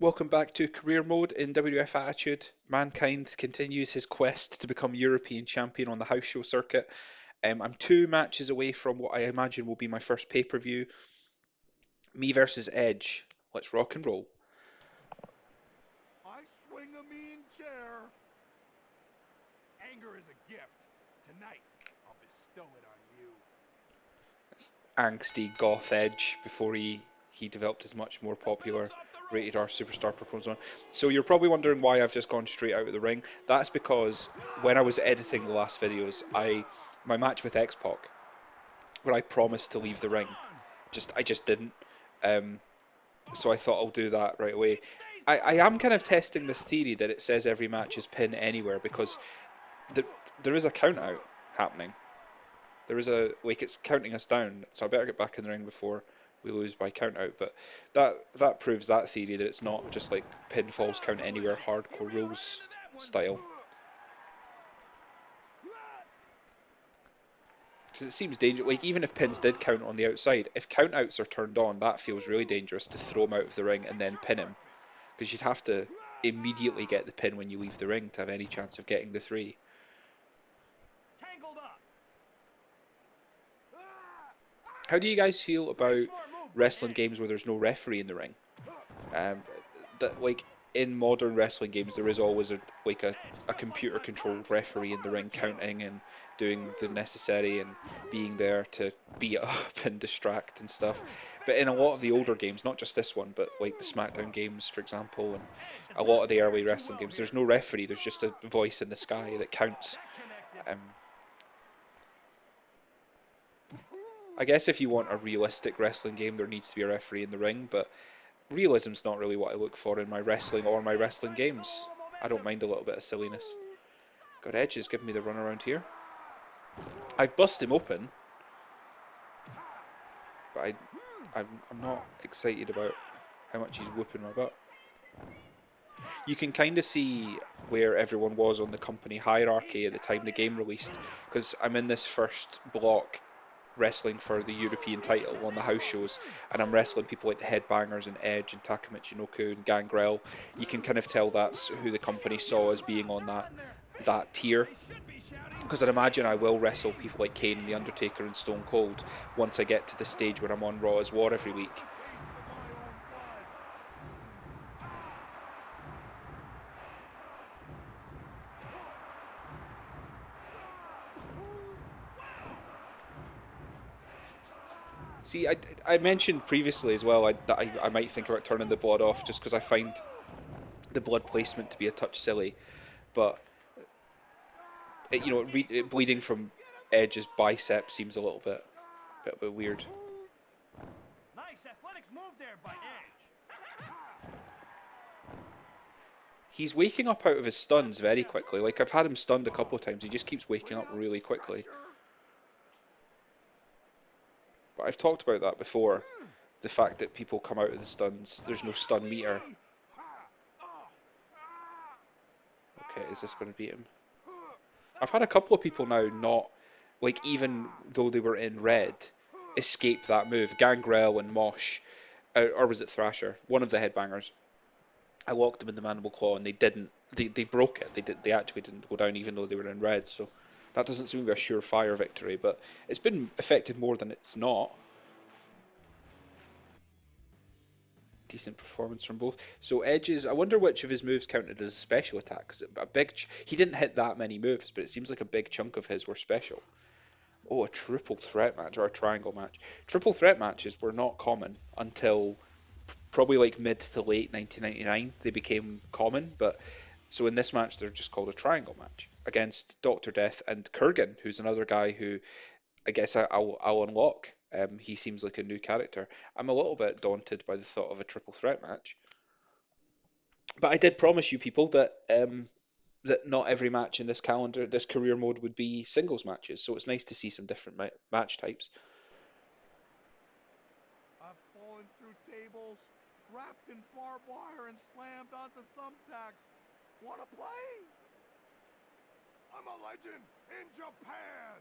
Welcome back to Career Mode in WWF Attitude. Mankind continues his quest to become European champion on the house show circuit. I'm two matches away from what I imagine will be my first pay-per-view. Me versus Edge. Let's rock and roll. I swing a mean chair. Anger is a gift. Tonight, I'll bestow it on you. It's angsty goth Edge before he developed his much more popular rated R superstar performance on. So you're probably wondering why I've just gone straight out of the ring. That's because when I was editing the last videos, my match with X-Pac, where I promised to leave the ring, I just didn't. Um, so I thought I'll do that right away. I am kind of testing this theory that it says every match is pin anywhere because there, there is a count out happening. There is it's counting us down, so I better get back in the ring before we lose by count out. But that proves that theory that it's not just like pinfalls count anywhere hardcore rules style. Because it seems dangerous. Like even if pins did count on the outside, if countouts are turned on, that feels really dangerous to throw him out of the ring and then pin him. Because you'd have to immediately get the pin when you leave the ring to have any chance of getting the three. How do you guys feel about wrestling games where there's no referee in the ring? Um, that like in modern wrestling games, there is always a computer controlled referee in the ring counting and doing the necessary and being there to beat up and distract and stuff. But in a lot of the older games, not just this one, but like the SmackDown games, for example, and a lot of the early wrestling games, there's no referee. There's just a voice in the sky that counts. Um, I guess if you want a realistic wrestling game, there needs to be a referee in the ring, but realism's not really what I look for in my wrestling or my wrestling games. I don't mind a little bit of silliness. God, Edge is giving me the run around here. I've bust him open, but I'm not excited about how much he's whooping my butt. You can kind of see where everyone was on the company hierarchy at the time the game released, because I'm in this first block wrestling for the European title on the house shows, and I'm wrestling people like the Headbangers and Edge and Taka Michinoku and Gangrel. You can kind of tell that's who the company saw as being on that tier. Because I'd imagine I will wrestle people like Kane and the Undertaker and Stone Cold once I get to the stage where I'm on Raw as War every week. See, I mentioned previously as well that I might think about turning the blood off just because I find the blood placement to be a touch silly. But bleeding from Edge's bicep seems a bit weird. Nice athletic move there by Edge. He's waking up out of his stuns very quickly. Like I've had him stunned a couple of times. He just keeps waking up really quickly. But I've talked about that before. The fact that people come out of the stuns, there's no stun meter. Okay, is this going to beat him? I've had a couple of people now not, like even though they were in red, escape that move. Gangrel and Mosh, or was it Thrasher? One of the headbangers. I locked them in the mandible claw and they didn't. They broke it. They actually didn't go down even though they were in red. So that doesn't seem to be a surefire victory, but it's been affected more than it's not. Decent performance from both. So Edge's, I wonder which of his moves counted as a special attack. Because he didn't hit that many moves, but it seems like a big chunk of his were special. Oh, a triple threat match or a triangle match. Triple threat matches were not common until probably like mid to late 1999. They became common, but so in this match they're just called a triangle match against Doctor Death and Kurgan, who's another guy who I guess I'll unlock. He seems like a new character. I'm a little bit daunted by the thought of a triple threat match, but I did promise you people that not every match in this calendar, this career mode, would be singles matches. So it's nice to see some different match types. I've fallen through tables, wrapped in barbed wire, and slammed onto thumbtacks. Wanna play? I'm a legend in Japan.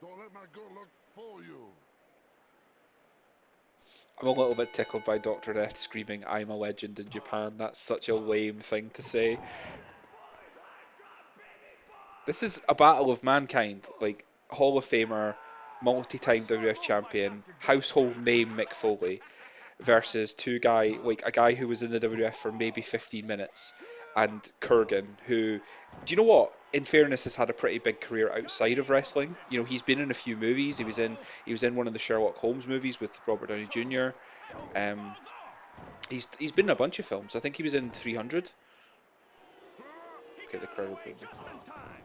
Don't let my good luck fool you. I'm a little bit tickled by Dr. Death screaming, "I'm a legend" in Japan. That's such a lame thing to say. This is a battle of mankind, like Hall of Famer, multi-time WWF champion, household name Mick Foley versus like a guy who was in the WWF for maybe 15 minutes, and Kurgan, who, do you know what? In fairness, has had a pretty big career outside of wrestling. You know, he's been in a few movies. He was in one of the Sherlock Holmes movies with Robert Downey Jr. Um, he's been in a bunch of films. I think he was in 300. Okay, the crowd are booing me.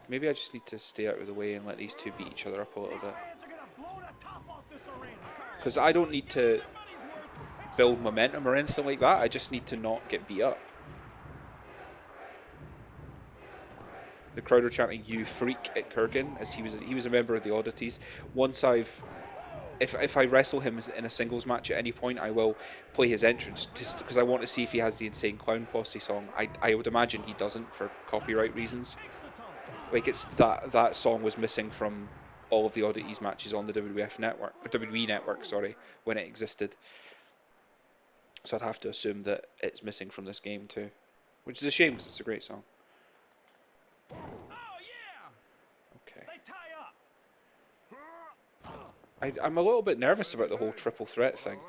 Maybe I just need to stay out of the way and let these two beat each other up a little bit. Because I don't need to build momentum or anything like that. I just need to not get beat up. The crowd are chanting "You freak" at Kurgan, as he was a member of the Oddities. Once if I wrestle him in a singles match at any point, I will play his entrance just because I want to see if he has the Insane Clown Posse song. I would imagine he doesn't for copyright reasons. Like, it's that song was missing from all of the Oddities matches on the WWF network, WWE network, sorry, when it existed. So I'd have to assume that it's missing from this game too, which is a shame because it's a great song. Okay. I'm a little bit nervous about the whole triple threat thing,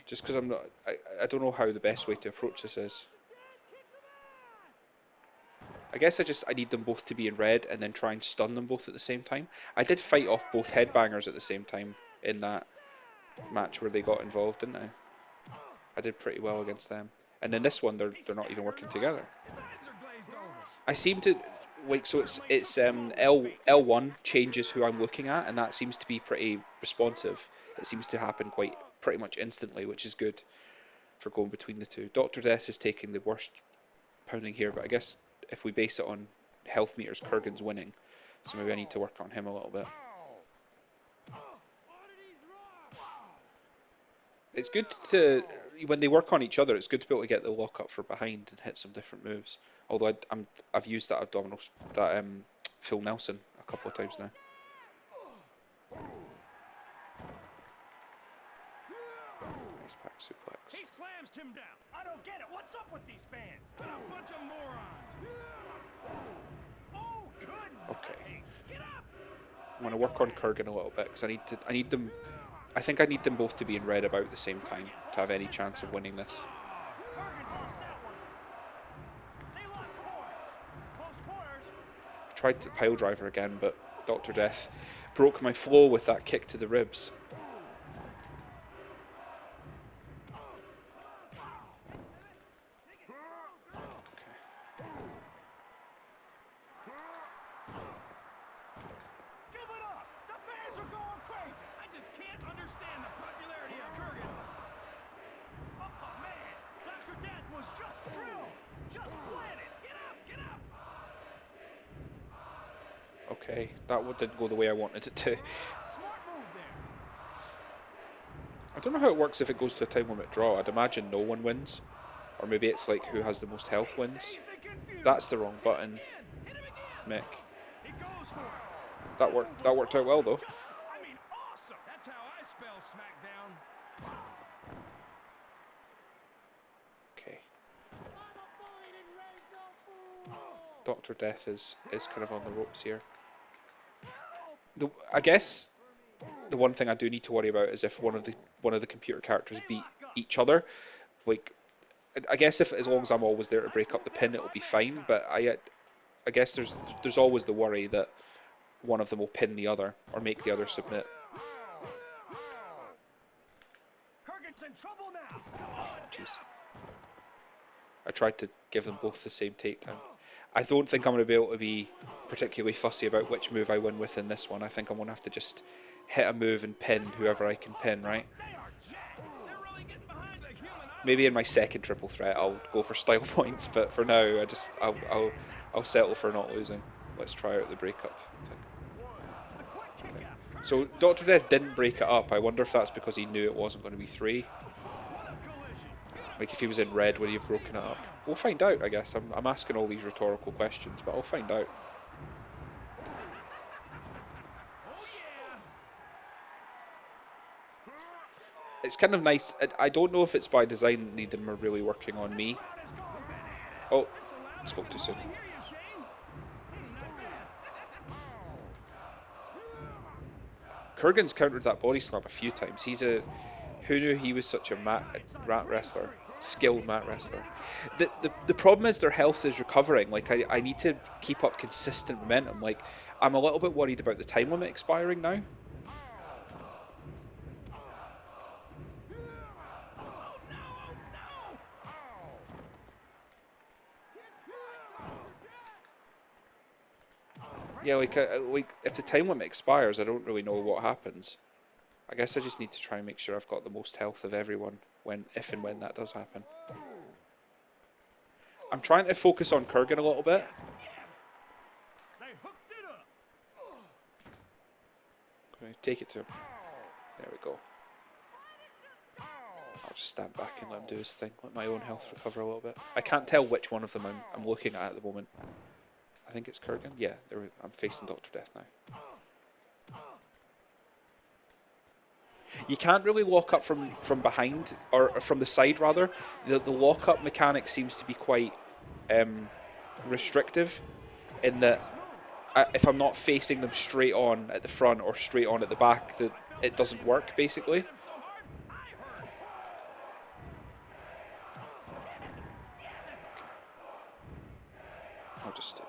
just because I'm not. I don't know how the best way to approach this is. I guess I need them both to be in red and then try and stun them both at the same time. I did fight off both headbangers at the same time in that match where they got involved, didn't I? I did pretty well against them. And then this one, they're not even working together. I seem to like, so it's L1 changes who I'm looking at, and that seems to be pretty responsive. It seems to happen quite pretty much instantly, which is good for going between the two. Dr. Death is taking the worst pounding here, but I guess if we base it on health meters, Kurgan's winning. So maybe I need to work on him a little bit. It's good to, when they work on each other, it's good to be able to get the lock up for behind and hit some different moves. Although I've used that abdominal, that Phil Nelson a couple of times now. Nice back suplex. He slams him down. I don't get it. What's up with these fans? What a bunch of morons. Oh, good. Okay. Get up. I'm gonna work on Kurgan a little bit because I need them. I think I need them both to be in red about the same time to have any chance of winning this. I tried to pile driver again, but Dr. Death broke my flow with that kick to the ribs. Okay, that one didn't go the way I wanted it to. I don't know how it works if it goes to a time limit draw. I'd imagine no one wins. Or maybe it's like who has the most health wins. That's the wrong button, Mick. That worked out well though. Okay. Dr. Death is kind of on the ropes here. I guess the one thing I do need to worry about is if one of the computer characters beat each other. Like, I guess if as long as I'm always there to break up the pin, it'll be fine. But I guess there's always the worry that one of them will pin the other or make the other submit. Oh, jeez. I tried to give them both the same takedown. I don't think I'm going to be able to be particularly fussy about which move I win with in this one. I think I'm going to have to just hit a move and pin whoever I can pin, right? Maybe in my second triple threat I'll go for style points, but for now I'll settle for not losing. Let's try out the breakup thing. Okay. So Dr. Death didn't break it up. I wonder if that's because he knew it wasn't going to be 3. Like if he was in red, would he have broken it up? We'll find out, I guess. I'm asking all these rhetorical questions, but I'll find out. It's kind of nice. I don't know if it's by design neither of them are really working on me. Oh, spoke too soon. Kurgan's countered that body slam a few times. Who knew he was such a mat wrestler, skilled mat wrestler. The problem is their health is recovering. Like I need to keep up consistent momentum. Like I'm a little bit worried about the time limit expiring now. Yeah, like if the time limit expires, I don't really know what happens. I guess I just need to try and make sure I've got the most health of everyone if and when that does happen. I'm trying to focus on Kurgan a little bit. Okay, take it to him. There we go. I'll just stand back and let him do his thing. Let my own health recover a little bit. I can't tell which one of them I'm looking at the moment. I think it's Kurgan. Yeah, I'm facing Dr. Death now. You can't really lock up from behind, or from the side rather. The lock up mechanic seems to be quite restrictive in that if I'm not facing them straight on at the front or straight on at the back, that it doesn't work basically. I'll just stay back.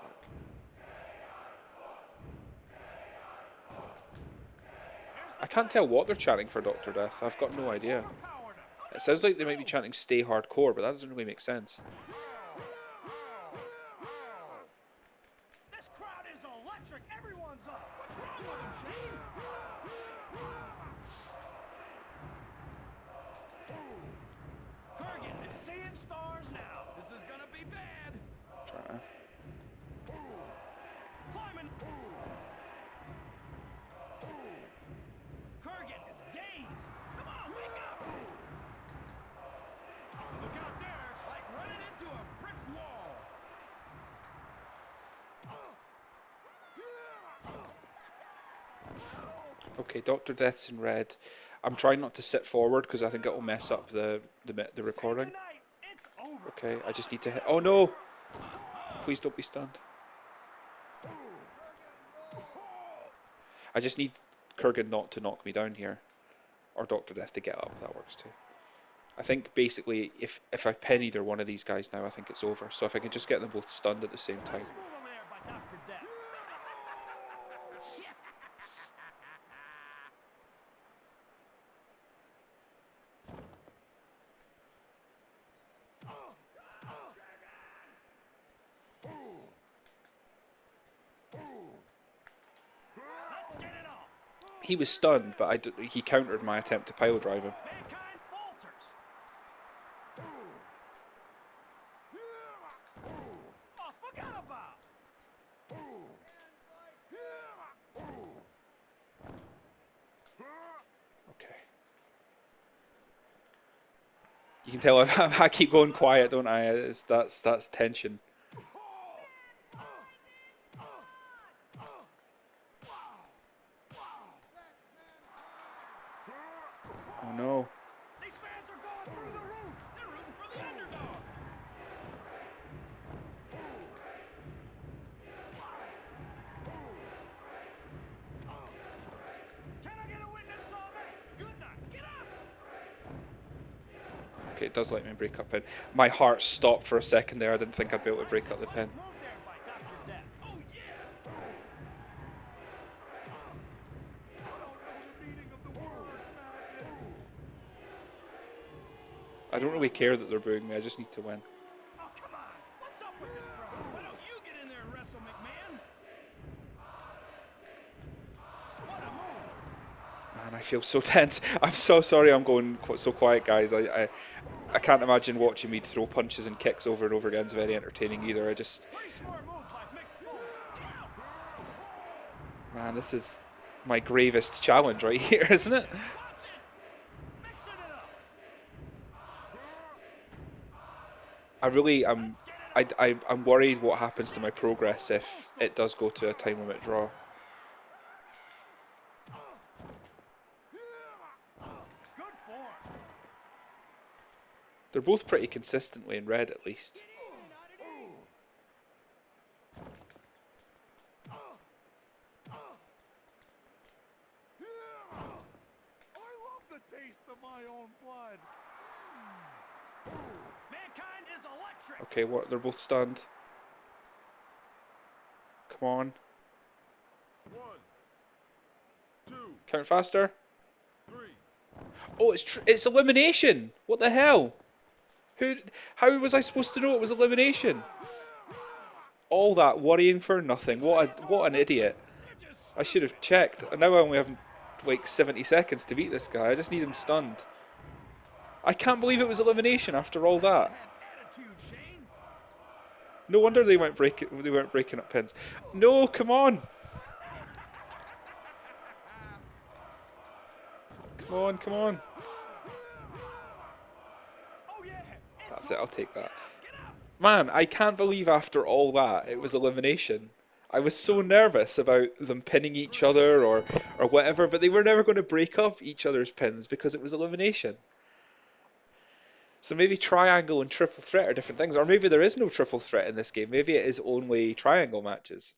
I can't tell what they're chanting for Dr. Death. I've got no idea. It sounds like they might be chanting "Stay Hardcore," but that doesn't really make sense. This crowd is electric. Everyone's up. What's wrong with him, Shane? Kurgan is seeing stars now. This is gonna be bad. Try. Climbing. Kurgan is dazed. Come on, wake up. Look out there, like running into a brick wall. Okay, Dr. Death's in red. I'm trying not to sit forward because I think it will mess up the recording. Okay, I just need to hit. Oh no! Please don't be stunned. I just need Kurgan not to knock me down here, or Dr. Death to get up. That works too. I think basically if I pin either one of these guys now, I think it's over. So if I can just get them both stunned at the same time. He was stunned, but he countered my attempt to pile drive him. Okay. You can tell I keep going quiet, don't I? That's tension. Oh no. These fans are going through the roof. They're rooting for the underdog. Can I get a witness on that? Good night. Get up. Okay, it does let me break up pin. My heart stopped for a second there. I didn't think I'd be able to break up the pin. I don't really care that they're booing me. I just need to win. Oh, come on. What's up with this crowd? Why don't you get in there and wrestle, McMahon? What a move. Man, I feel so tense. I'm so sorry I'm going so quiet, guys. I can't imagine watching me throw punches and kicks over and over again is very entertaining either. Man, this is my gravest challenge right here, isn't it? I really am. I'm worried what happens to my progress if it does go to a time limit draw. They're both pretty consistently in red, at least. I love the taste of my own blood. Mankind is electric. Okay, what? They're both stunned. Come on. 1, 2, Count faster. 3. Oh, it's elimination. What the hell? Who? How was I supposed to know it was elimination? All that worrying for nothing. What an idiot. I should have checked. Now I only have like 70 seconds to beat this guy. I just need him stunned. I can't believe it was elimination after all that. No wonder they weren't breaking up pins. No, come on. Come on, come on. That's it, I'll take that. Man, I can't believe after all that it was elimination. I was so nervous about them pinning each other or whatever, but they were never going to break up each other's pins because it was elimination. So maybe triangle and triple threat are different things, or maybe there is no triple threat in this game. Maybe it is only triangle matches.